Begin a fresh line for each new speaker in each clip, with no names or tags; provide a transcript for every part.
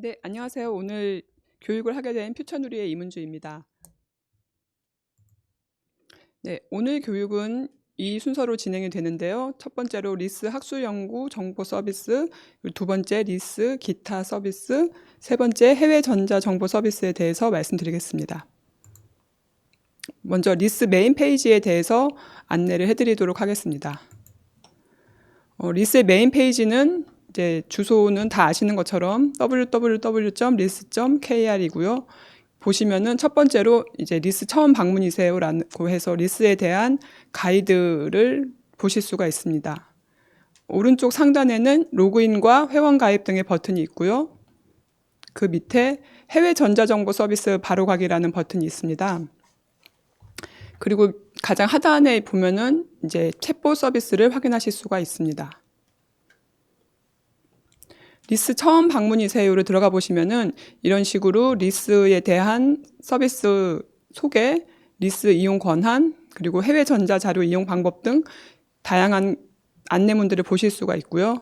네, 안녕하세요. 오늘 교육을 하게 된 퓨처누리의 이문주입니다. 네, 오늘 교육은 이 순서로 진행이 되는데요. 첫 번째로 리스 학술연구 정보 서비스, 두 번째 리스 기타 서비스, 세 번째 해외 전자 정보 서비스에 대해서 말씀드리겠습니다. 먼저 리스 메인 페이지에 대해서 안내를 해드리도록 하겠습니다. 리스의 메인 페이지는 이제 주소는 다 아시는 것처럼 www.ris.kr이고요. 보시면은 첫 번째로 이제 리스 처음 방문이세요라고 해서 리스에 대한 가이드를 보실 수가 있습니다. 오른쪽 상단에는 로그인과 회원 가입 등의 버튼이 있고요. 그 밑에 해외 전자정보 서비스 바로 가기라는 버튼이 있습니다. 그리고 가장 하단에 보면은 이제 챗봇 서비스를 확인하실 수가 있습니다. 리스 처음 방문이세요로 들어가 보시면은 이런 식으로 리스에 대한 서비스 소개, 리스 이용 권한, 그리고 해외 전자 자료 이용 방법 등 다양한 안내문들을 보실 수가 있고요.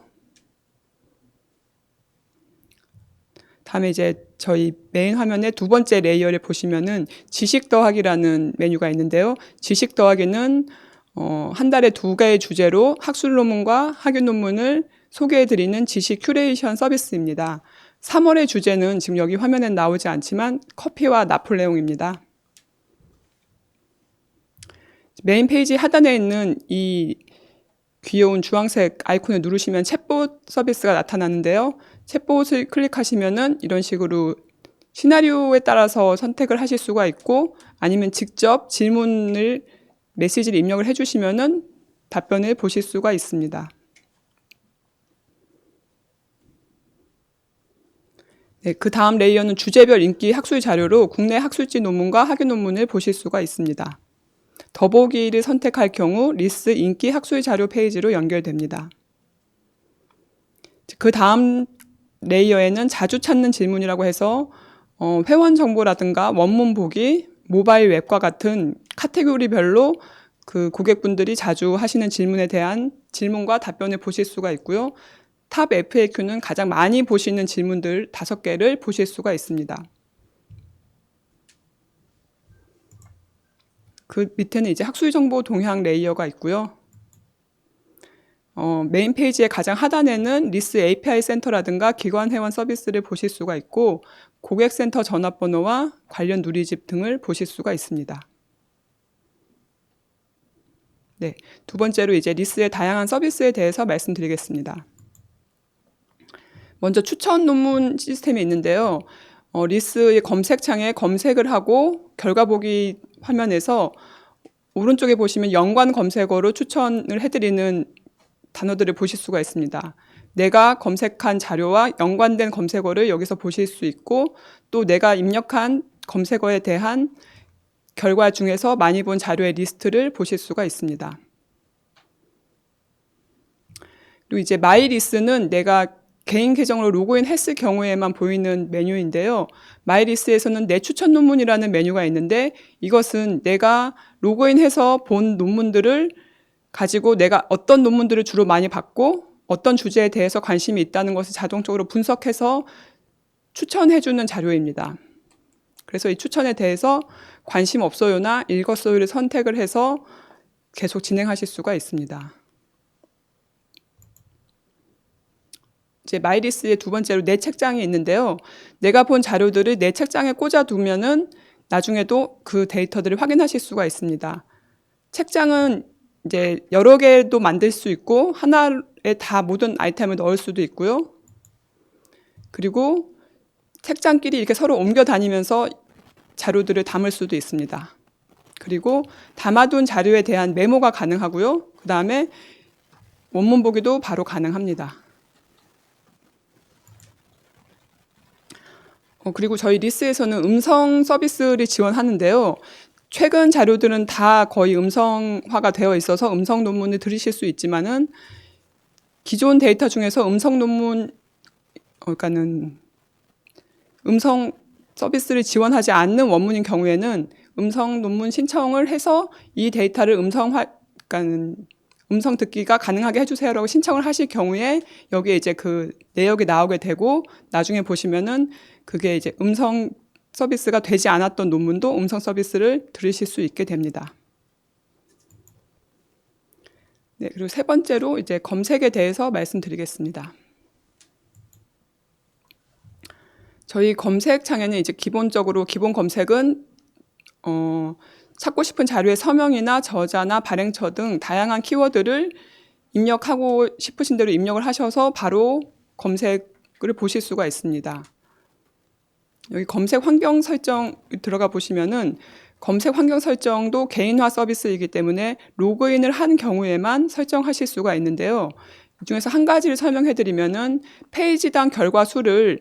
다음에 이제 저희 메인 화면의 두 번째 레이어를 보시면은 지식 더하기라는 메뉴가 있는데요. 지식 더하기는 한 달에 2개의 주제로 학술 논문과 학위 논문을 소개해드리는 지식 큐레이션 서비스입니다. 3월의 주제는 지금 여기 화면엔 나오지 않지만 커피와 나폴레옹입니다. 메인 페이지 하단에 있는 이 귀여운 주황색 아이콘을 누르시면 챗봇 서비스가 나타나는데요. 챗봇을 클릭하시면은 이런 식으로 시나리오에 따라서 선택을 하실 수가 있고 아니면 직접 질문을 메시지를 입력을 해주시면은 답변을 보실 수가 있습니다. 네, 그 다음 레이어는 주제별 인기 학술 자료로 국내 학술지 논문과 학위 논문을 보실 수가 있습니다. 더보기를 선택할 경우 리스 인기 학술 자료 페이지로 연결됩니다. 그 다음 레이어에는 자주 찾는 질문이라고 해서 회원 정보라든가 원문 보기, 모바일 웹과 같은 카테고리별로 그 고객분들이 자주 하시는 질문에 대한 질문과 답변을 보실 수가 있고요. 탑 FAQ는 가장 많이 보시는 질문들 5개를 보실 수가 있습니다. 그 밑에는 이제 학술 정보 동향 레이어가 있고요. 메인 페이지의 가장 하단에는 리스 API 센터라든가 기관 회원 서비스를 보실 수가 있고 고객센터 전화번호와 관련 누리집 등을 보실 수가 있습니다. 네, 두 번째로 이제 리스의 다양한 서비스에 대해서 말씀드리겠습니다. 먼저 추천 논문 시스템이 있는데요. 리스의 검색창에 검색을 하고 결과 보기 화면에서 오른쪽에 보시면 연관 검색어로 추천을 해드리는 단어들을 보실 수가 있습니다. 내가 검색한 자료와 연관된 검색어를 여기서 보실 수 있고 또 내가 입력한 검색어에 대한 결과 중에서 많이 본 자료의 리스트를 보실 수가 있습니다. 그리고 이제 마이리스는 내가 개인 계정으로 로그인 했을 경우에만 보이는 메뉴인데요. 마이리스에서는 내 추천 논문이라는 메뉴가 있는데 이것은 내가 로그인해서 본 논문들을 가지고 내가 어떤 논문들을 주로 많이 봤고 어떤 주제에 대해서 관심이 있다는 것을 자동적으로 분석해서 추천해주는 자료입니다. 그래서 이 추천에 대해서 관심 없어요나 읽었어요를 선택을 해서 계속 진행하실 수가 있습니다. 이제 마이리스의 두 번째로 내 책장이 있는데요. 내가 본 자료들을 내 책장에 꽂아두면은 나중에도 그 데이터들을 확인하실 수가 있습니다. 책장은 이제 여러 개도 만들 수 있고 하나에 다 모든 아이템을 넣을 수도 있고요. 그리고 책장끼리 이렇게 서로 옮겨 다니면서 자료들을 담을 수도 있습니다. 그리고 담아둔 자료에 대한 메모가 가능하고요. 그 다음에 원문 보기도 바로 가능합니다. 그리고 저희 리스에서는 음성 서비스를 지원하는데요. 최근 자료들은 다 거의 음성화가 되어 있어서 음성 논문을 들으실 수 있지만은 기존 데이터 중에서 음성 논문, 그러니까는 음성 서비스를 지원하지 않는 원문인 경우에는 음성 논문 신청을 해서 이 데이터를 음성화, 그러니까는 음성 듣기가 가능하게 해주세요라고 신청을 하실 경우에 여기에 이제 그 내역이 나오게 되고 나중에 보시면은 그게 이제 음성 서비스가 되지 않았던 논문도 음성 서비스를 들으실 수 있게 됩니다. 네, 그리고 세 번째로 이제 검색에 대해서 말씀드리겠습니다. 저희 검색창에는 이제 기본적으로 기본 검색은 찾고 싶은 자료의 서명이나 저자나 발행처 등 다양한 키워드를 입력하고 싶으신 대로 입력을 하셔서 바로 검색을 보실 수가 있습니다. 여기 검색 환경 설정 들어가 보시면은 검색 환경 설정도 개인화 서비스이기 때문에 로그인을 한 경우에만 설정하실 수가 있는데요. 이 중에서 한 가지를 설명해 드리면은 페이지당 결과 수를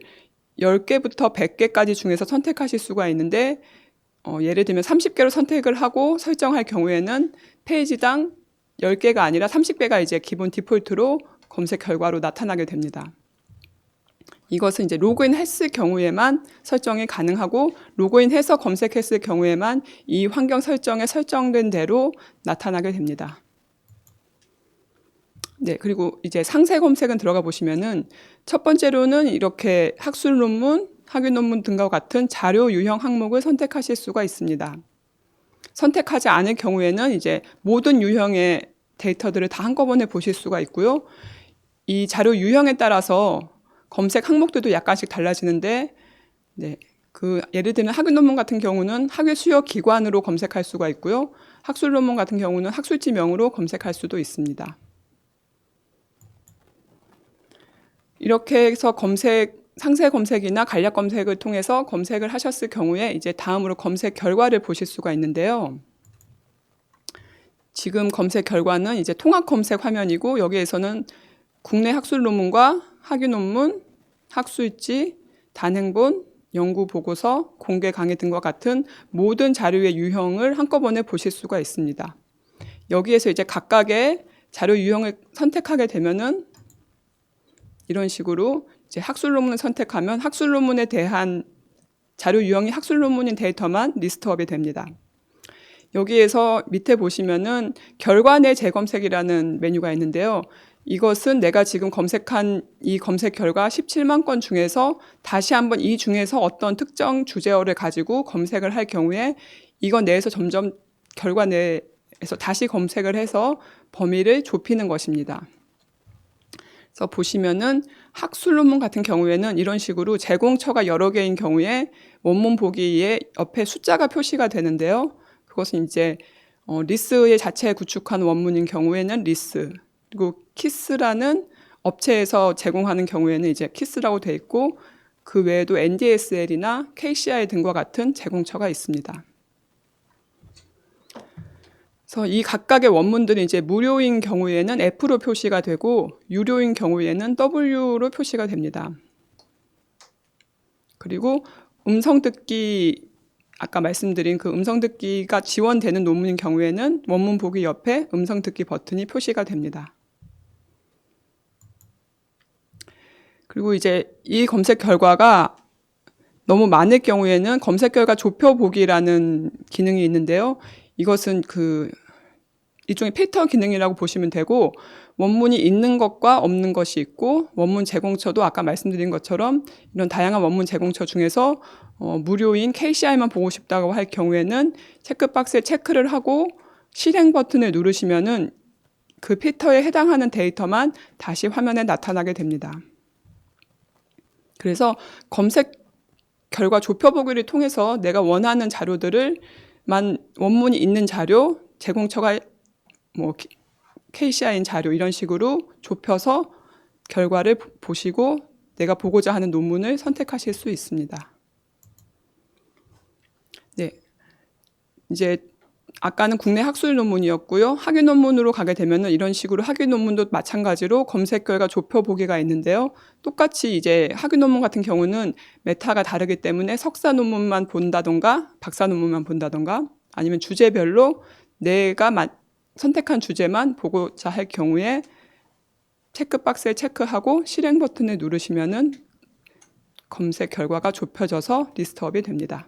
10개부터 100개까지 중에서 선택하실 수가 있는데 예를 들면 30개로 선택을 하고 설정할 경우에는 페이지당 10개가 아니라 30개가 이제 기본 디폴트로 검색 결과로 나타나게 됩니다. 이것은 이제 로그인 했을 경우에만 설정이 가능하고 로그인해서 검색했을 경우에만 이 환경 설정에 설정된 대로 나타나게 됩니다. 네, 그리고 이제 상세 검색은 들어가 보시면은 첫 번째로는 이렇게 학술 논문, 학위 논문 등과 같은 자료 유형 항목을 선택하실 수가 있습니다. 선택하지 않을 경우에는 이제 모든 유형의 데이터들을 다 한꺼번에 보실 수가 있고요. 이 자료 유형에 따라서 검색 항목들도 약간씩 달라지는데, 네, 예를 들면 학위 논문 같은 경우는 학위 수여 기관으로 검색할 수가 있고요. 학술 논문 같은 경우는 학술지명으로 검색할 수도 있습니다. 이렇게 해서 상세 검색이나 간략 검색을 통해서 검색을 하셨을 경우에 이제 다음으로 검색 결과를 보실 수가 있는데요. 지금 검색 결과는 이제 통합 검색 화면이고 여기에서는 국내 학술 논문과 학위 논문, 학술지, 단행본, 연구 보고서, 공개 강의 등과 같은 모든 자료의 유형을 한꺼번에 보실 수가 있습니다. 여기에서 이제 각각의 자료 유형을 선택하게 되면은 이런 식으로 이제 학술 논문을 선택하면 학술 논문에 대한 자료 유형이 학술 논문인 데이터만 리스트업이 됩니다. 여기에서 밑에 보시면은 결과 내 재검색이라는 메뉴가 있는데요. 이것은 내가 지금 검색한 이 검색 결과 17만 건 중에서 다시 한번 이 중에서 어떤 특정 주제어를 가지고 검색을 할 경우에 이건 내에서 점점 결과 내에서 다시 검색을 해서 범위를 좁히는 것입니다. 그래서 보시면은 학술 논문 같은 경우에는 이런 식으로 제공처가 여러 개인 경우에 원문 보기에 옆에 숫자가 표시가 되는데요. 그것은 이제 리스의 자체에 구축한 원문인 경우에는 리스, 그리고 키스라는 업체에서 제공하는 경우에는 이제 키스라고 돼 있고 그 외에도 NDSL이나 KCI 등과 같은 제공처가 있습니다. 그래서 이 각각의 원문들이 이제 무료인 경우에는 F로 표시가 되고 유료인 경우에는 W로 표시가 됩니다. 그리고 음성 듣기 아까 말씀드린 그 음성 듣기가 지원되는 논문인 경우에는 원문 보기 옆에 음성 듣기 버튼이 표시가 됩니다. 그리고 이제 이 검색 결과가 너무 많을 경우에는 검색 결과 좁혀 보기라는 기능이 있는데요. 이것은 일종의 필터 기능이라고 보시면 되고 원문이 있는 것과 없는 것이 있고 원문 제공처도 아까 말씀드린 것처럼 이런 다양한 원문 제공처 중에서 무료인 KCI만 보고 싶다고 할 경우에는 체크박스에 체크를 하고 실행 버튼을 누르시면은 그 필터에 해당하는 데이터만 다시 화면에 나타나게 됩니다. 그래서 검색 결과 좁혀보기를 통해서 내가 원하는 자료들을만 원문이 있는 자료, 제공처가 KCI인 자료 이런 식으로 좁혀서 결과를 보시고 내가 보고자 하는 논문을 선택하실 수 있습니다. 네, 이제 아까는 국내 학술 논문이었고요. 학위 논문으로 가게 되면은 이런 식으로 학위 논문도 마찬가지로 검색 결과 좁혀 보기가 있는데요. 똑같이 이제 학위 논문 같은 경우는 메타가 다르기 때문에 석사 논문만 본다던가 박사 논문만 본다던가 아니면 주제별로 내가 선택한 주제만 보고자 할 경우에 체크박스에 체크하고 실행 버튼을 누르시면은 검색 결과가 좁혀져서 리스트업이 됩니다.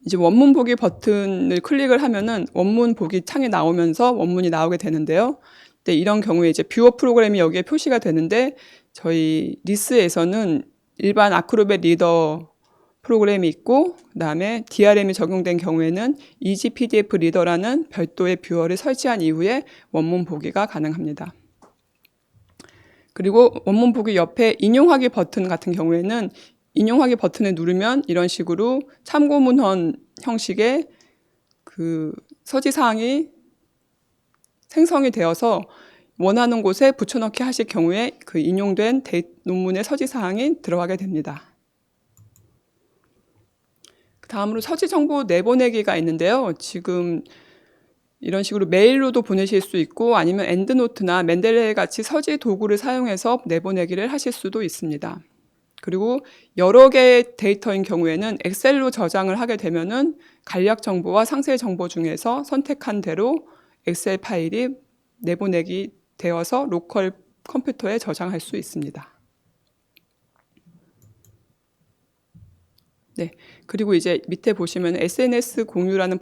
이제 원문 보기 버튼을 클릭을 하면은 원문 보기 창이 나오면서 원문이 나오게 되는데요. 네, 이런 경우에 이제 뷰어 프로그램이 여기에 표시가 되는데 저희 리스에서는 일반 아크로벳 리더 프로그램이 있고 그다음에 DRM이 적용된 경우에는 이지 PDF 리더라는 별도의 뷰어를 설치한 이후에 원문 보기가 가능합니다. 그리고 원문 보기 옆에 인용하기 버튼 같은 경우에는 인용하기 버튼을 누르면 이런 식으로 참고 문헌 형식의 그 서지 사항이 생성이 되어서 원하는 곳에 붙여넣기 하실 경우에 그 인용된 논문의 서지 사항이 들어가게 됩니다. 다음으로 서지 정보 내보내기가 있는데요. 지금 이런 식으로 메일로도 보내실 수 있고 아니면 엔드노트나 멘델레 같이 서지 도구를 사용해서 내보내기를 하실 수도 있습니다. 그리고 여러 개의 데이터인 경우에는 엑셀로 저장을 하게 되면은 간략 정보와 상세 정보 중에서 선택한 대로 엑셀 파일이 내보내기 되어서 로컬 컴퓨터에 저장할 수 있습니다. 네, 그리고 이제 밑에 보시면 SNS 공유라는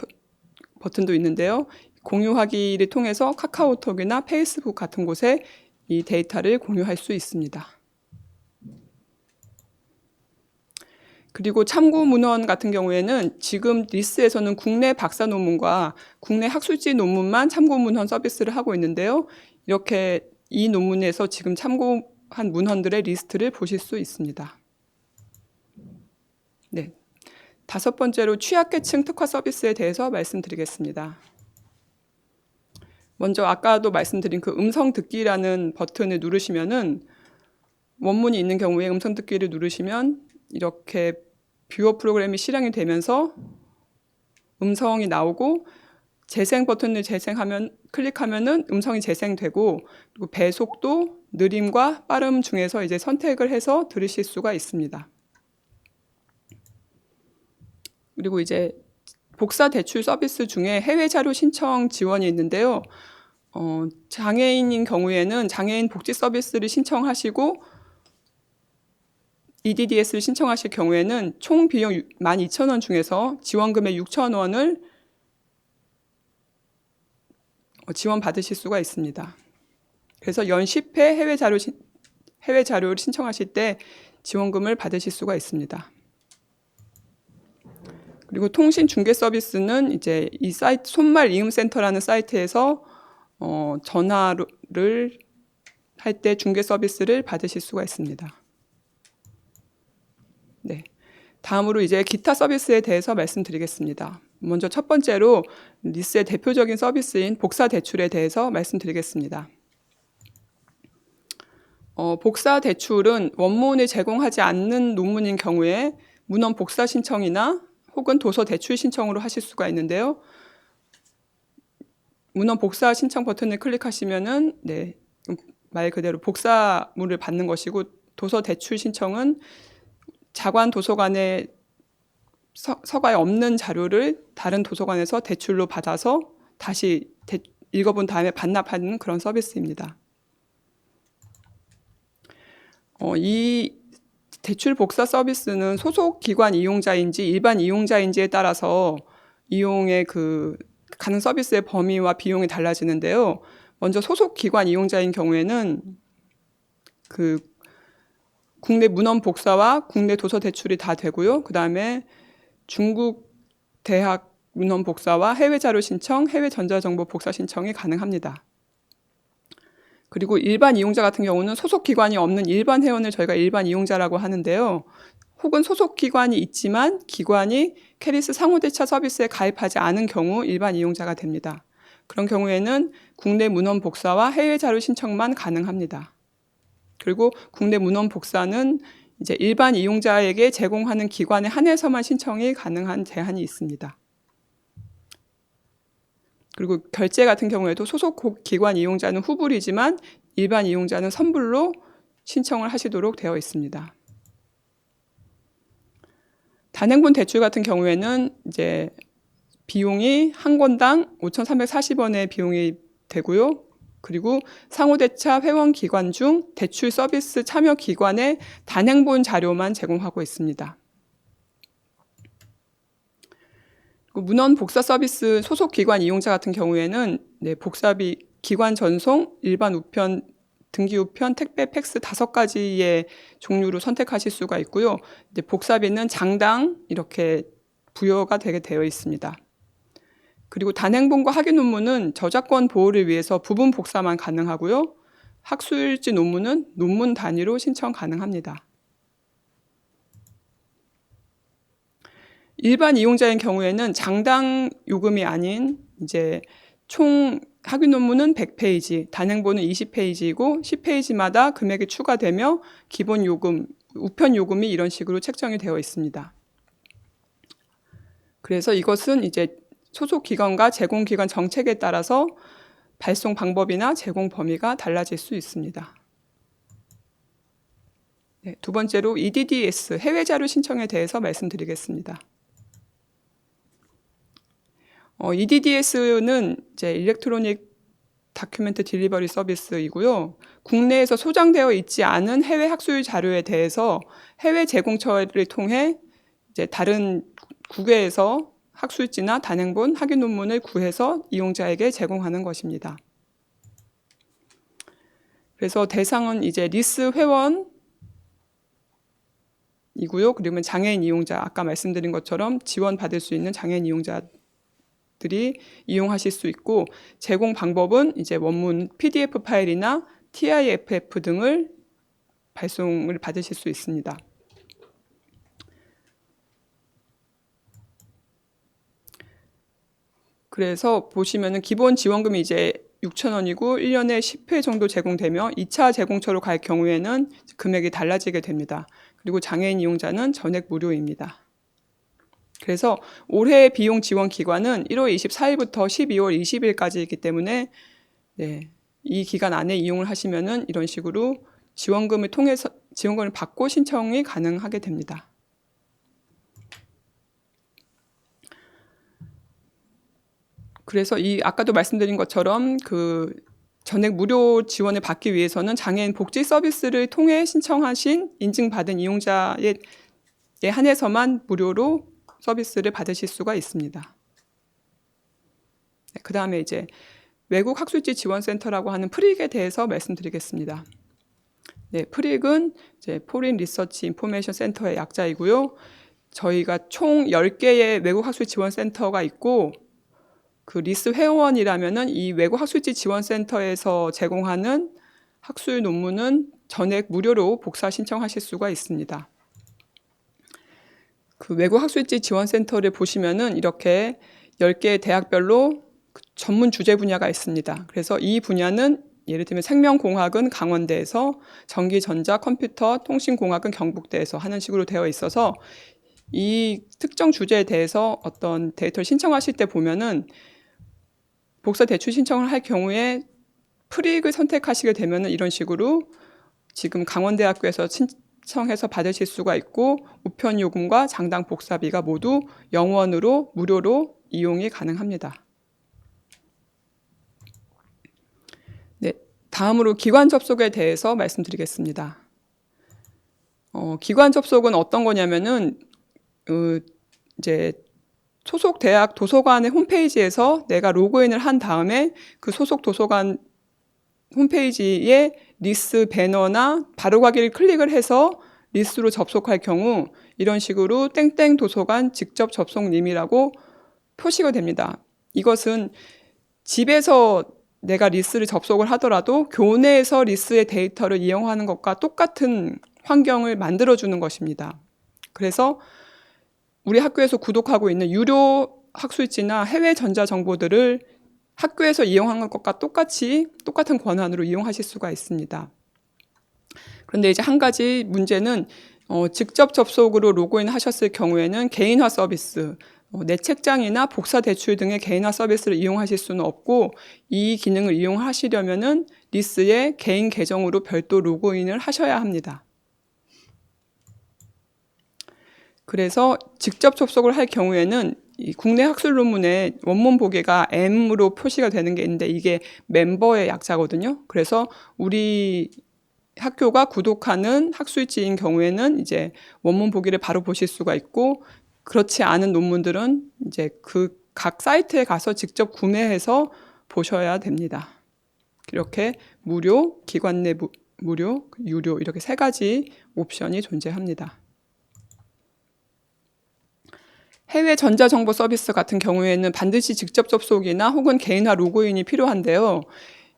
버튼도 있는데요. 공유하기를 통해서 카카오톡이나 페이스북 같은 곳에 이 데이터를 공유할 수 있습니다. 그리고 참고 문헌 같은 경우에는 지금 리스에서는 국내 박사 논문과 국내 학술지 논문만 참고 문헌 서비스를 하고 있는데요. 이렇게 이 논문에서 지금 참고한 문헌들의 리스트를 보실 수 있습니다. 네. 5번째로 취약계층 특화 서비스에 대해서 말씀드리겠습니다. 먼저 아까도 말씀드린 그 음성 듣기라는 버튼을 누르시면은 원문이 있는 경우에 음성 듣기를 누르시면 이렇게 뷰어 프로그램이 실행이 되면서 음성이 나오고 재생 버튼을 클릭하면은 음성이 재생되고 그리고 배속도 느림과 빠름 중에서 이제 선택을 해서 들으실 수가 있습니다. 그리고 이제 복사 대출 서비스 중에 해외 자료 신청 지원이 있는데요. 장애인인 경우에는 장애인 복지 서비스를 신청하시고 EDDS를 신청하실 경우에는 총 비용 12,000원 중에서 지원금의 6,000원을 지원받으실 수가 있습니다. 그래서 연 10회 해외 자료를 신청하실 때 지원금을 받으실 수가 있습니다. 그리고 통신 중개 서비스는 이제 이 사이트 손말 이음 센터라는 사이트에서 전화를 할 때 중개 서비스를 받으실 수가 있습니다. 네. 다음으로 이제 기타 서비스에 대해서 말씀드리겠습니다. 먼저 첫 번째로 리스의 대표적인 서비스인 복사 대출에 대해서 말씀드리겠습니다. 복사 대출은 원문을 제공하지 않는 논문인 경우에 문헌 복사 신청이나 혹은 도서 대출 신청으로 하실 수가 있는데요. 문헌 복사 신청 버튼을 클릭하시면은 네, 말 그대로 복사물을 받는 것이고 도서 대출 신청은 자관 도서관에 서가에 없는 자료를 다른 도서관에서 대출로 받아서 다시 읽어본 다음에 반납하는 그런 서비스입니다. 이 대출 복사 서비스는 소속 기관 이용자인지 일반 이용자인지에 따라서 이용의 가능 서비스의 범위와 비용이 달라지는데요. 먼저 소속 기관 이용자인 경우에는 국내 문헌 복사와 국내 도서 대출이 다 되고요. 그 다음에 중국 대학 문헌 복사와 해외 자료 신청, 해외 전자정보 복사 신청이 가능합니다. 그리고 일반 이용자 같은 경우는 소속 기관이 없는 일반 회원을 저희가 일반 이용자라고 하는데요. 혹은 소속 기관이 있지만 기관이 캐리스 상호대차 서비스에 가입하지 않은 경우 일반 이용자가 됩니다. 그런 경우에는 국내 문헌 복사와 해외 자료 신청만 가능합니다. 그리고 국내 문헌 복사는 이제 일반 이용자에게 제공하는 기관에 한해서만 신청이 가능한 제한이 있습니다. 그리고 결제 같은 경우에도 소속 기관 이용자는 후불이지만 일반 이용자는 선불로 신청을 하시도록 되어 있습니다. 단행본 대출 같은 경우에는 이제 비용이 한 권당 5,340원의 비용이 되고요. 그리고 상호대차 회원 기관 중 대출 서비스 참여 기관의 단행본 자료만 제공하고 있습니다. 그 문헌 복사 서비스 소속 기관 이용자 같은 경우에는 복사비, 기관 전송, 일반 우편, 등기 우편, 택배, 팩스 5가지의 종류로 선택하실 수가 있고요. 복사비는 장당 이렇게 부여가 되게 되어 있습니다. 그리고 단행본과 학위 논문은 저작권 보호를 위해서 부분 복사만 가능하고요. 학술지 논문은 논문 단위로 신청 가능합니다. 일반 이용자인 경우에는 장당 요금이 아닌 이제 총 학위 논문은 100페이지, 단행본은 20페이지이고 10페이지마다 금액이 추가되며 기본 요금, 우편 요금이 이런 식으로 책정이 되어 있습니다. 그래서 이것은 이제 소속 기관과 제공 기관 정책에 따라서 발송 방법이나 제공 범위가 달라질 수 있습니다. 네, 두 번째로 EDDS, 해외 자료 신청에 대해서 말씀드리겠습니다. EDDS는 이제 일렉트로닉 다큐멘트 딜리버리 서비스이고요. 국내에서 소장되어 있지 않은 해외 학술 자료에 대해서 해외 제공처를 통해 이제 다른 국외에서 학술지나 단행본, 학위 논문을 구해서 이용자에게 제공하는 것입니다. 그래서 대상은 이제 리스 회원이고요. 그러면 장애인 이용자, 아까 말씀드린 것처럼 지원받을 수 있는 장애인 이용자들이 이용하실 수 있고, 제공 방법은 이제 원문 PDF 파일이나 TIFF 등을 발송을 받으실 수 있습니다. 그래서 보시면은 기본 지원금이 이제 6,000원이고 1년에 10회 정도 제공되며 2차 제공처로 갈 경우에는 금액이 달라지게 됩니다. 그리고 장애인 이용자는 전액 무료입니다. 그래서 올해 비용 지원 기간은 1월 24일부터 12월 20일까지이기 때문에 이 기간 안에 이용을 하시면은 이런 식으로 지원금을 통해서 지원금을 받고 신청이 가능하게 됩니다. 그래서 아까도 말씀드린 것처럼 그 전액 무료 지원을 받기 위해서는 장애인 복지 서비스를 통해 신청하신 인증받은 이용자에 한해서만 무료로 서비스를 받으실 수가 있습니다. 그 다음에 이제 외국 학술지 지원센터라고 하는 프릭에 대해서 말씀드리겠습니다. 프릭은 이제 Foreign Research Information Center의 약자이고요. 저희가 총 10개의 외국 학술 지원센터가 있고, 그 리스 회원이라면은 이 외국 학술지 지원센터에서 제공하는 학술 논문은 전액 무료로 복사 신청하실 수가 있습니다. 그 외국 학술지 지원센터를 보시면은 이렇게 10개의 대학별로 전문 주제 분야가 있습니다. 그래서 이 분야는 예를 들면 생명공학은 강원대에서, 전기전자, 컴퓨터, 통신공학은 경북대에서 하는 식으로 되어 있어서 이 특정 주제에 대해서 어떤 데이터를 신청하실 때 보면은 복사 대출 신청을 할 경우에 프릭을 선택하시게 되면 이런 식으로 지금 강원대학교에서 신청해서 받으실 수가 있고, 우편 요금과 장당 복사비가 모두 0원으로 무료로 이용이 가능합니다. 다음으로 기관 접속에 대해서 말씀드리겠습니다. 기관 접속은 어떤 거냐면은 이제 소속 대학 도서관의 홈페이지에서 내가 로그인을 한 다음에 그 소속 도서관 홈페이지에 리스 배너나 바로가기를 클릭을 해서 리스로 접속할 경우 이런 식으로 땡땡 도서관 직접 접속님이라고 표시가 됩니다. 이것은 집에서 내가 리스를 접속을 하더라도 교내에서 리스의 데이터를 이용하는 것과 똑같은 환경을 만들어주는 것입니다. 그래서 우리 학교에서 구독하고 있는 유료 학술지나 해외 전자정보들을 학교에서 이용하는 것과 똑같은 권한으로 이용하실 수가 있습니다. 그런데 이제 한 가지 문제는 직접 접속으로 로그인 하셨을 경우에는 개인화 서비스, 내 책장이나 복사 대출 등의 개인화 서비스를 이용하실 수는 없고, 이 기능을 이용하시려면은 리스의 개인 계정으로 별도 로그인을 하셔야 합니다. 그래서 직접 접속을 할 경우에는 이 국내 학술 논문의 원문 보기가 M으로 표시가 되는 게 있는데 이게 멤버의 약자거든요. 그래서 우리 학교가 구독하는 학술지인 경우에는 이제 원문 보기를 바로 보실 수가 있고, 그렇지 않은 논문들은 이제 그 각 사이트에 가서 직접 구매해서 보셔야 됩니다. 이렇게 무료, 기관 내 무료, 유료 이렇게 세 가지 옵션이 존재합니다. 해외 전자정보 서비스 같은 경우에는 반드시 직접 접속이나 혹은 개인화 로그인이 필요한데요.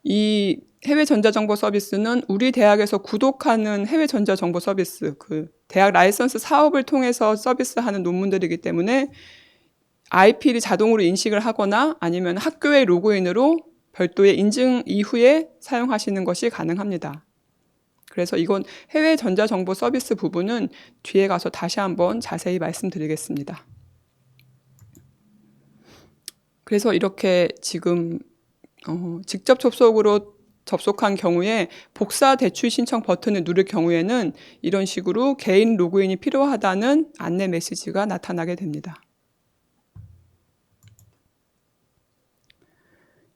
이 해외 전자정보 서비스는 우리 대학에서 구독하는 해외 전자정보 서비스, 그 대학 라이선스 사업을 통해서 서비스하는 논문들이기 때문에 IP를 자동으로 인식을 하거나 아니면 학교의 로그인으로 별도의 인증 이후에 사용하시는 것이 가능합니다. 그래서 이건 해외 전자정보 서비스 부분은 뒤에 가서 다시 한번 자세히 말씀드리겠습니다. 그래서 이렇게 지금 직접 접속한 경우에 복사 대출 신청 버튼을 누를 경우에는 이런 식으로 개인 로그인이 필요하다는 안내 메시지가 나타나게 됩니다.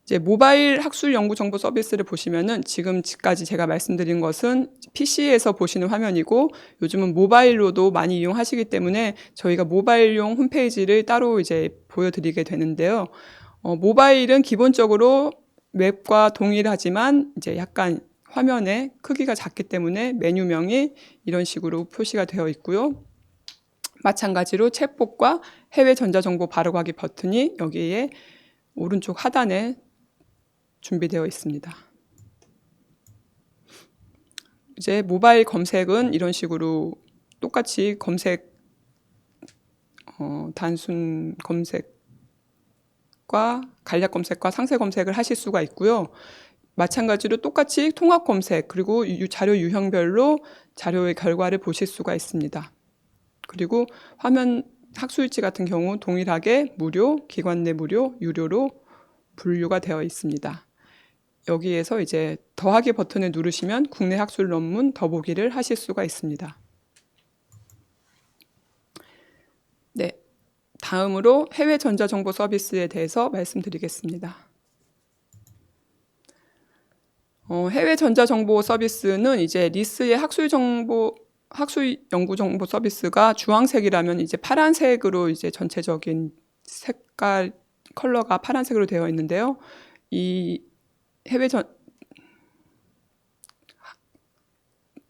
이제 모바일 학술 연구 정보 서비스를 보시면은 지금까지 제가 말씀드린 것은 PC에서 보시는 화면이고 요즘은 모바일로도 많이 이용하시기 때문에 저희가 모바일용 홈페이지를 따로 이제 보여드리게 되는데요. 모바일은 기본적으로 웹과 동일하지만 이제 약간 화면의 크기가 작기 때문에 메뉴명이 이런 식으로 표시가 되어 있고요. 마찬가지로 챗봇과 해외 전자정보 바로가기 버튼이 여기에 오른쪽 하단에 준비되어 있습니다. 이제 모바일 검색은 이런 식으로 똑같이 검색, 단순 검색과 간략 검색과 상세 검색을 하실 수가 있고요. 마찬가지로 똑같이 통합 검색 그리고 자료 유형별로 자료의 결과를 보실 수가 있습니다. 그리고 화면 학술지 같은 경우 동일하게 무료, 기관 내 무료, 유료로 분류가 되어 있습니다. 여기에서 이제 더하기 버튼을 누르시면 국내 학술 논문 더보기를 하실 수가 있습니다. 네, 다음으로 해외 전자정보 서비스에 대해서 말씀드리겠습니다. 해외 전자정보 서비스는 이제 리스의 학술 연구 정보 서비스가 주황색이라면 이제 파란색으로 이제 전체적인 색깔 컬러가 파란색으로 되어 있는데요. 이 해외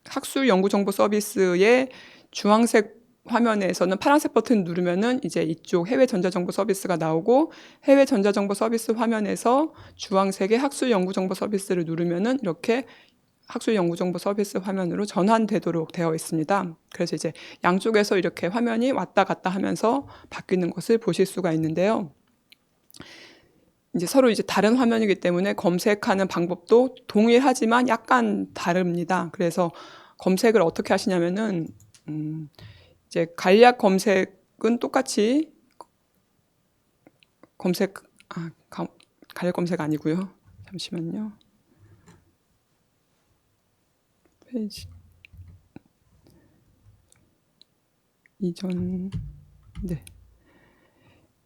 학술 연구 정보 서비스의 주황색 화면에서는 파란색 버튼 누르면은 이제 이쪽 해외 전자정보 서비스가 나오고 해외 전자정보 서비스 화면에서 주황색의 학술 연구 정보 서비스를 누르면은 이렇게 학술 연구 정보 서비스 화면으로 전환되도록 되어 있습니다. 그래서 이제 양쪽에서 이렇게 화면이 왔다 갔다 하면서 바뀌는 것을 보실 수가 있는데요. 이제 서로 이제 다른 화면이기 때문에 검색하는 방법도 동일하지만 약간 다릅니다. 그래서 검색을 어떻게 하시냐면은 이제 간략 검색은 똑같이 간략 검색 아니고요. 잠시만요. 페이지 이전 네.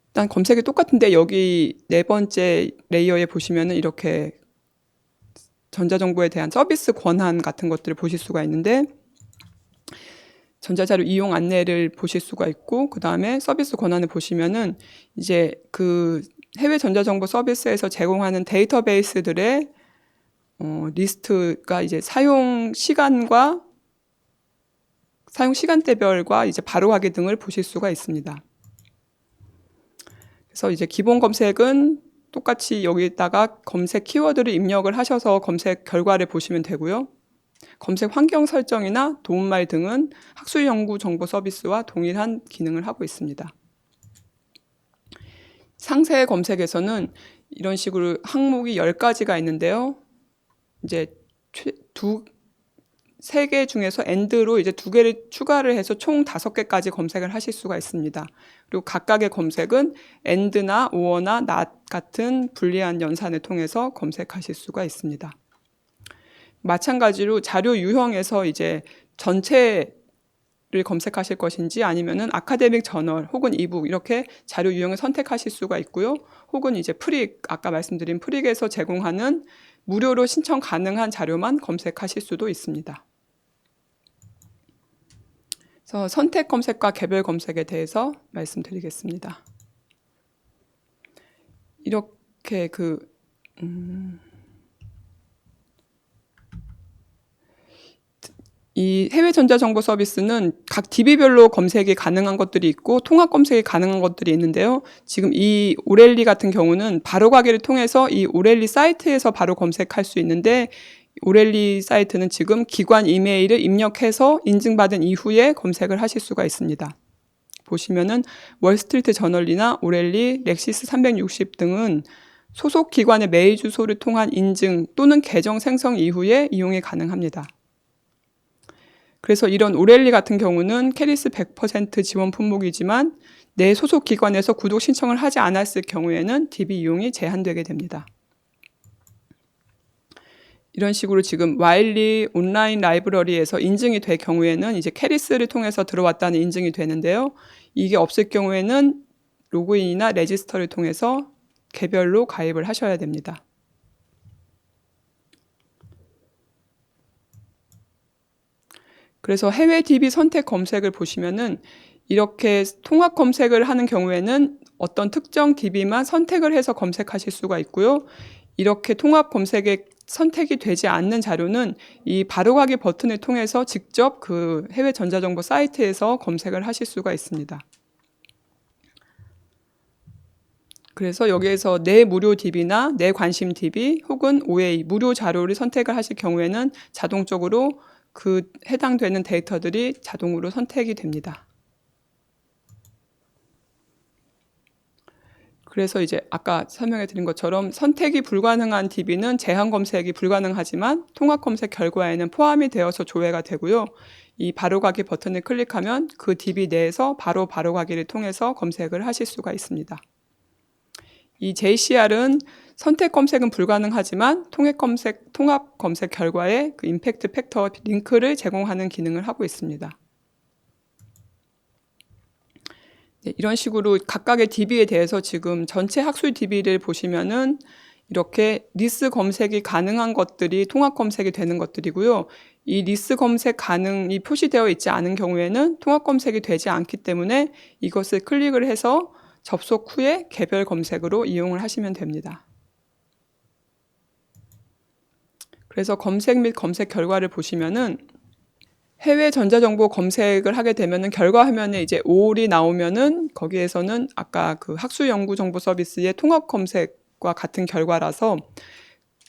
일단 검색이 똑같은데 여기 네 번째 레이어에 보시면은 이렇게 전자정보에 대한 서비스 권한 같은 것들을 보실 수가 있는데 전자자료 이용 안내를 보실 수가 있고 그 다음에 서비스 권한을 보시면은 이제 그 해외 전자정보 서비스에서 제공하는 데이터베이스들의 리스트가 이제 사용 시간대별과 이제 바로가기 등을 보실 수가 있습니다. 그래서 이제 기본 검색은 똑같이 여기다가 검색 키워드를 입력을 하셔서 검색 결과를 보시면 되고요. 검색 환경 설정이나 도움말 등은 학술 연구 정보 서비스와 동일한 기능을 하고 있습니다. 상세 검색에서는 이런 식으로 항목이 10가지가 있는데요. 이제 3개 중에서 AND로 이제 2개를 추가를 해서 총 5개까지 검색을 하실 수가 있습니다. 그리고 각각의 검색은 AND나 OR나 NOT 같은 불리한 연산을 통해서 검색하실 수가 있습니다. 마찬가지로 자료 유형에서 이제 전체를 검색하실 것인지 아니면은 아카데믹 저널 혹은 이북 이렇게 자료 유형을 선택하실 수가 있고요. 혹은 이제 프릭, 아까 말씀드린 프릭에서 제공하는 무료로 신청 가능한 자료만 검색하실 수도 있습니다. 그래서 선택 검색과 개별 검색에 대해서 말씀드리겠습니다. 이렇게 이 해외 전자정보 서비스는 각 DB별로 검색이 가능한 것들이 있고 통합 검색이 가능한 것들이 있는데요. 지금 이 오렐리 같은 경우는 바로가기를 통해서 이 오렐리 사이트에서 바로 검색할 수 있는데, 오렐리 사이트는 지금 기관 이메일을 입력해서 인증받은 이후에 검색을 하실 수가 있습니다. 보시면은 월스트리트 저널이나 오렐리, 렉시스 360 등은 소속 기관의 메일 주소를 통한 인증 또는 계정 생성 이후에 이용이 가능합니다. 그래서 이런 오렐리 같은 경우는 캐리스 100% 지원 품목이지만 내 소속 기관에서 구독 신청을 하지 않았을 경우에는 DB 이용이 제한되게 됩니다. 이런 식으로 지금 와일리 온라인 라이브러리에서 인증이 될 경우에는 이제 캐리스를 통해서 들어왔다는 인증이 되는데요. 이게 없을 경우에는 로그인이나 레지스터를 통해서 개별로 가입을 하셔야 됩니다. 그래서 해외 DB 선택 검색을 보시면은 이렇게 통합 검색을 하는 경우에는 어떤 특정 DB만 선택을 해서 검색하실 수가 있고요. 이렇게 통합 검색에 선택이 되지 않는 자료는 이 바로가기 버튼을 통해서 직접 그 해외 전자정보 사이트에서 검색을 하실 수가 있습니다. 그래서 여기에서 내 무료 DB나 내 관심 DB 혹은 OA 무료 자료를 선택을 하실 경우에는 자동적으로 그 해당되는 데이터들이 자동으로 선택이 됩니다. 그래서 이제 아까 설명해 드린 것처럼 선택이 불가능한 DB는 제한 검색이 불가능하지만 통합 검색 결과에는 포함이 되어서 조회가 되고요. 이 바로가기 버튼을 클릭하면 그 DB 내에서 바로가기를 통해서 검색을 하실 수가 있습니다. 이 JCR은 선택 검색은 불가능하지만 통합 검색 결과에 그 임팩트 팩터 링크를 제공하는 기능을 하고 있습니다. 네, 이런 식으로 각각의 DB에 대해서 지금 전체 학술 DB를 보시면은 이렇게 리스 검색이 가능한 것들이 통합 검색이 되는 것들이고요. 이 리스 검색 가능이 표시되어 있지 않은 경우에는 통합 검색이 되지 않기 때문에 이것을 클릭을 해서 접속 후에 개별 검색으로 이용을 하시면 됩니다. 그래서 검색 및 검색 결과를 보시면은 해외 전자정보 검색을 하게 되면은 결과 화면에 이제 올이 나오면은 거기에서는 아까 그 학술연구정보 서비스의 통합 검색과 같은 결과라서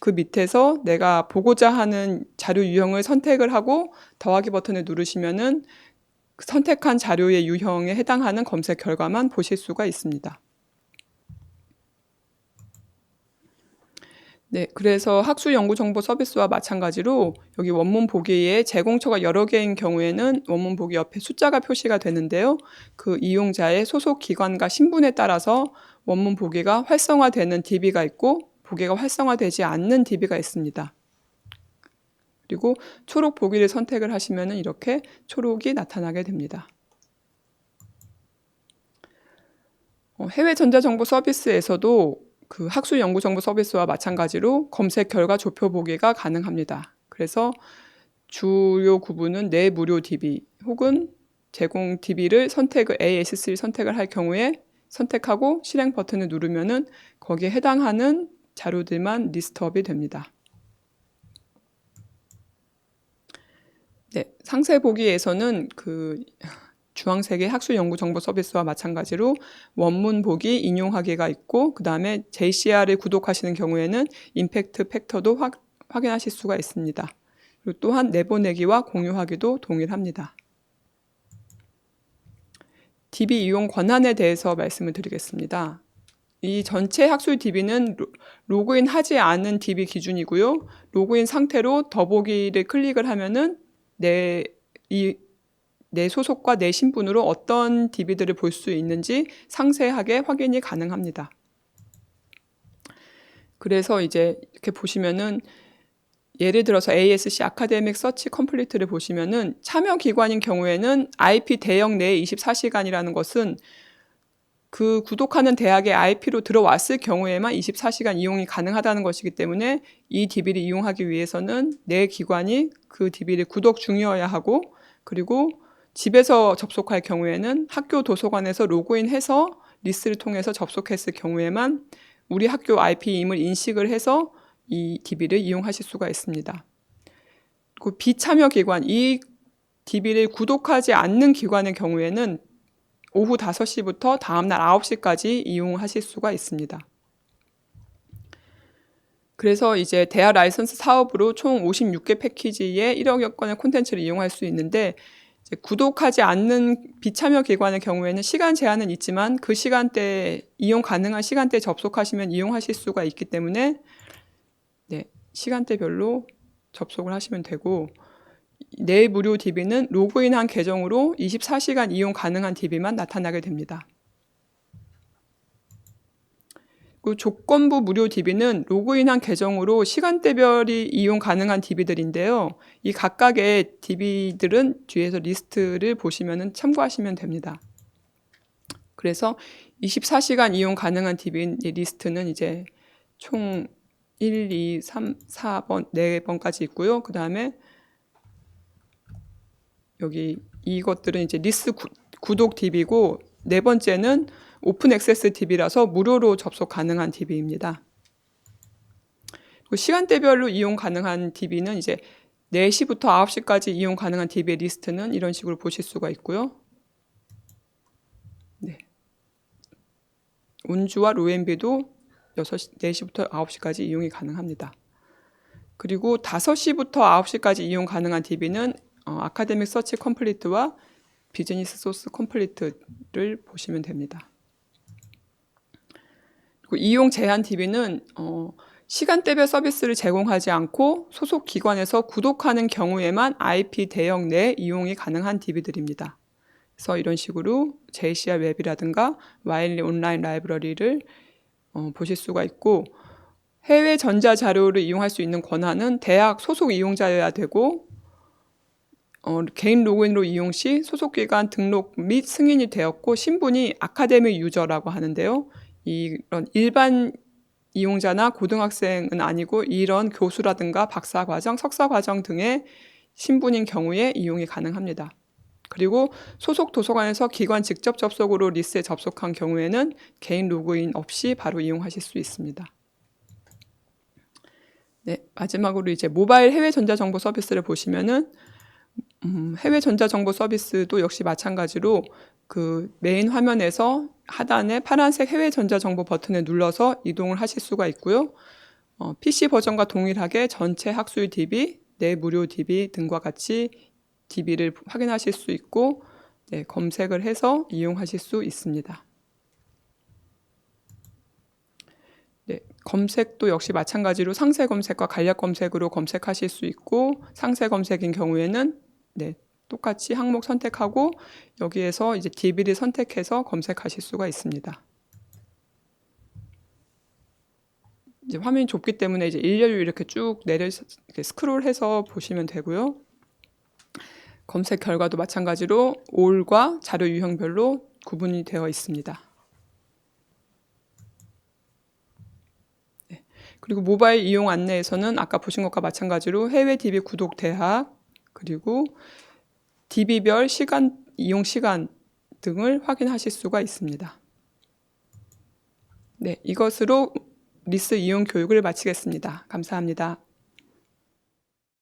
그 밑에서 내가 보고자 하는 자료 유형을 선택을 하고 더하기 버튼을 누르시면은 선택한 자료의 유형에 해당하는 검색 결과만 보실 수가 있습니다. 네, 그래서 학술연구정보 서비스와 마찬가지로 여기 원문 보기에 제공처가 여러 개인 경우에는 원문 보기 옆에 숫자가 표시가 되는데요. 그 이용자의 소속 기관과 신분에 따라서 원문 보기가 활성화되는 DB가 있고 보기가 활성화되지 않는 DB가 있습니다. 그리고 초록 보기를 선택을 하시면 이렇게 초록이 나타나게 됩니다. 해외 전자정보 서비스에서도 그 학술연구정보 서비스와 마찬가지로 검색 결과 조표 보기가 가능합니다. 그래서 주요 구분은 내 무료 DB 혹은 제공 DB를 AS3 선택을 할 경우에 선택하고 실행 버튼을 누르면은 거기에 해당하는 자료들만 리스트업이 됩니다. 네, 상세 보기에서는 그 주황색의 학술연구정보 서비스와 마찬가지로 원문 보기, 인용하기가 있고 그 다음에 JCR을 구독하시는 경우에는 임팩트 팩터도 확인하실 수가 있습니다. 그리고 또한 내보내기와 공유하기도 동일합니다. DB 이용 권한에 대해서 말씀을 드리겠습니다. 이 전체 학술 DB는 로그인 하지 않은 DB 기준이고요. 로그인 상태로 더보기를 클릭을 하면은 내 소속과 내 신분으로 어떤 DB들을 볼 수 있는지 상세하게 확인이 가능합니다. 그래서 이제 이렇게 보시면은 예를 들어서 ASC 아카데믹 서치 컴플리트를 보시면은 참여 기관인 경우에는 IP 대역 내에 24시간이라는 것은 그 구독하는 대학의 IP로 들어왔을 경우에만 24시간 이용이 가능하다는 것이기 때문에 이 DB를 이용하기 위해서는 내 기관이 그 DB를 구독 중이어야 하고 그리고 집에서 접속할 경우에는 학교 도서관에서 로그인해서 리스트를 통해서 접속했을 경우에만 우리 학교 IP임을 인식을 해서 이 DB를 이용하실 수가 있습니다. 그 비참여 기관, 이 DB를 구독하지 않는 기관의 경우에는 오후 5시부터 다음날 9시까지 이용하실 수가 있습니다. 그래서 이제 대학 라이선스 사업으로 총 56개 패키지의 1억여 건의 콘텐츠를 이용할 수 있는데, 이제 구독하지 않는 비참여 기관의 경우에는 시간 제한은 있지만 그 시간대에 이용 가능한 시간대에 접속하시면 이용하실 수가 있기 때문에 시간대별로 접속을 하시면 되고, 내 무료 DB는 로그인한 계정으로 24시간 이용 가능한 DB만 나타나게 됩니다. 그 조건부 무료 DB는 로그인한 계정으로 시간대별이 이용 가능한 DB들인데요. 이 각각의 DB들은 뒤에서 리스트를 보시면 참고하시면 됩니다. 그래서 24시간 이용 가능한 DB 리스트는 이제 총 1, 2, 3, 4번, 4번까지 있고요. 그 다음에 여기 이것들은 이제 리스트 구독 DB고, 네 번째는 오픈 액세스 DB라서 무료로 접속 가능한 DB입니다. 시간대별로 이용 가능한 DB는 이제 4시부터 9시까지 이용 가능한 DB의 리스트는 이런 식으로 보실 수가 있고요. 운주와 로엔비도 4시부터 9시까지 이용이 가능합니다. 그리고 5시부터 9시까지 이용 가능한 DB는 아카데믹 서치 컴플리트와 비즈니스 소스 컴플리트를 보시면 됩니다. 그리고 이용 제한 DB는 시간대별 서비스를 제공하지 않고 소속 기관에서 구독하는 경우에만 IP 대역 내 이용이 가능한 DB들입니다. 그래서 이런 식으로 JCR 웹이라든가 와일리 온라인 라이브러리를 보실 수가 있고, 해외 전자 자료를 이용할 수 있는 권한은 대학 소속 이용자여야 되고, 개인 로그인으로 이용 시 소속기관 등록 및 승인이 되었고 신분이 아카데믹 유저라고 하는데요. 이런 일반 이용자나 고등학생은 아니고 이런 교수라든가 박사과정, 석사과정 등의 신분인 경우에 이용이 가능합니다. 그리고 소속 도서관에서 기관 직접 접속으로 리스트에 접속한 경우에는 개인 로그인 없이 바로 이용하실 수 있습니다. 마지막으로 이제 모바일 해외 전자정보 서비스를 보시면은 해외 전자정보 서비스도 역시 마찬가지로 그 메인 화면에서 하단에 파란색 해외 전자정보 버튼을 눌러서 이동을 하실 수가 있고요. PC 버전과 동일하게 전체 학술 DB, 내 무료 DB 등과 같이 DB를 확인하실 수 있고 검색을 해서 이용하실 수 있습니다. 검색도 역시 마찬가지로 상세 검색과 간략 검색으로 검색하실 수 있고, 상세 검색인 경우에는 똑같이 항목 선택하고 여기에서 이제 DB를 선택해서 검색하실 수가 있습니다. 이제 화면이 좁기 때문에 이제 일렬로 이렇게 쭉 이렇게 스크롤해서 보시면 되고요. 검색 결과도 마찬가지로 올과 자료 유형별로 구분이 되어 있습니다. 그리고 모바일 이용 안내에서는 아까 보신 것과 마찬가지로 해외 DB 구독 대학, 그리고 DB별 이용 시간 등을 확인하실 수가 있습니다. 이것으로 리스 이용 교육을 마치겠습니다. 감사합니다.